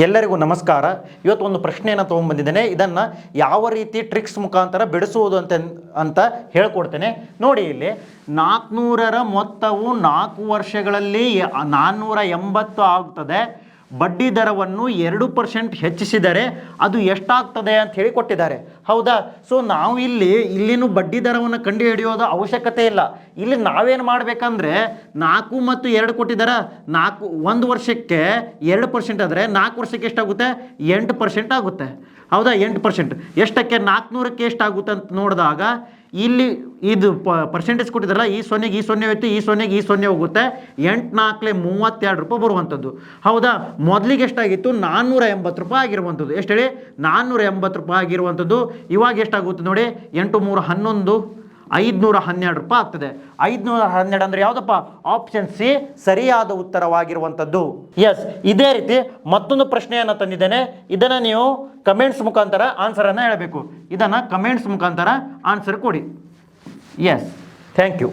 ಎಲ್ಲರಿಗೂ ನಮಸ್ಕಾರ. ಇವತ್ತು ಒಂದು ಪ್ರಶ್ನೆಯನ್ನು ತೊಗೊಂಡ್ಬಂದಿದ್ದೇನೆ. ಇದನ್ನು ಯಾವ ರೀತಿ ಟ್ರಿಕ್ಸ್ ಮುಖಾಂತರ ಬಿಡಿಸುವುದು ಅಂತ ಹೇಳ್ಕೊಡ್ತೇನೆ. ನೋಡಿ, ಇಲ್ಲಿ 400ರ ಮೊತ್ತವು 4 ವರ್ಷಗಳಲ್ಲಿ 480 ಆಗ್ತದೆ. ಬಡ್ಡಿ ದರವನ್ನು 2% ಹೆಚ್ಚಿಸಿದರೆ ಅದು ಎಷ್ಟಾಗ್ತದೆ ಅಂತ ಹೇಳಿ ಕೊಟ್ಟಿದ್ದಾರೆ. ಹೌದಾ? ಸೊ ನಾವು ಇಲ್ಲಿನೂ ಬಡ್ಡಿ ದರವನ್ನು ಕಂಡುಹಿಡಿಯೋದು ಅವಶ್ಯಕತೆ ಇಲ್ಲ. ಇಲ್ಲಿ ನಾವೇನು ಮಾಡಬೇಕಂದ್ರೆ 4 ಮತ್ತು 2 ಕೊಟ್ಟಿದ್ದಾರೆ. 1 ವರ್ಷಕ್ಕೆ 2% ಆದರೆ 4 ವರ್ಷಕ್ಕೆ ಎಷ್ಟಾಗುತ್ತೆ? 8% ಆಗುತ್ತೆ. ಹೌದಾ? 8% ಎಷ್ಟಕ್ಕೆ? 400ಕ್ಕೆ ಎಷ್ಟಾಗುತ್ತೆ ಅಂತ ನೋಡಿದಾಗ ಇಲ್ಲಿ ಇದು ಪರ್ಸೆಂಟೇಜ್ ಕೊಟ್ಟಿದ್ದಾರಲ್ಲ, ಈ ಸೊನ್ನೆಗೆ ಈ ಸೊನ್ನೆ ಹೋಯ್ತು, ಈ ಸೊನ್ನೆಗೆ ಈ ಸೊನ್ನೆ ಹೋಗುತ್ತೆ. 8 4 32 ರೂಪಾಯಿ ಬರುವಂಥದ್ದು. ಹೌದಾ? ಮೊದಲಿಗೆ ಎಷ್ಟಾಗಿತ್ತು? 480 ರೂಪಾಯಿ ಆಗಿರುವಂಥದ್ದು. ಎಷ್ಟು ಹೇಳಿ? 480 ರೂಪಾಯಿ ಆಗಿರುವಂಥದ್ದು. ಇವಾಗ ಎಷ್ಟಾಗುತ್ತೆ ನೋಡಿ? 8 3 11 512 ರೂಪಾಯಿ ಆಗ್ತದೆ. 512 ಅಂದರೆ ಯಾವುದಪ್ಪ? ಆಪ್ಷನ್ ಸಿ ಸರಿಯಾದ ಉತ್ತರವಾಗಿರುವಂಥದ್ದು. ಎಸ್, ಇದೇ ರೀತಿ ಮತ್ತೊಂದು ಪ್ರಶ್ನೆಯನ್ನು ತಂದಿದ್ದೇನೆ. ಇದನ್ನು ನೀವು ಕಮೆಂಟ್ಸ್ ಮುಖಾಂತರ ಆನ್ಸರನ್ನು ಹೇಳಬೇಕು. ಇದನ್ನು ಕಮೆಂಟ್ಸ್ ಮುಖಾಂತರ ಆನ್ಸರ್ ಕೊಡಿ. Yes, thank you.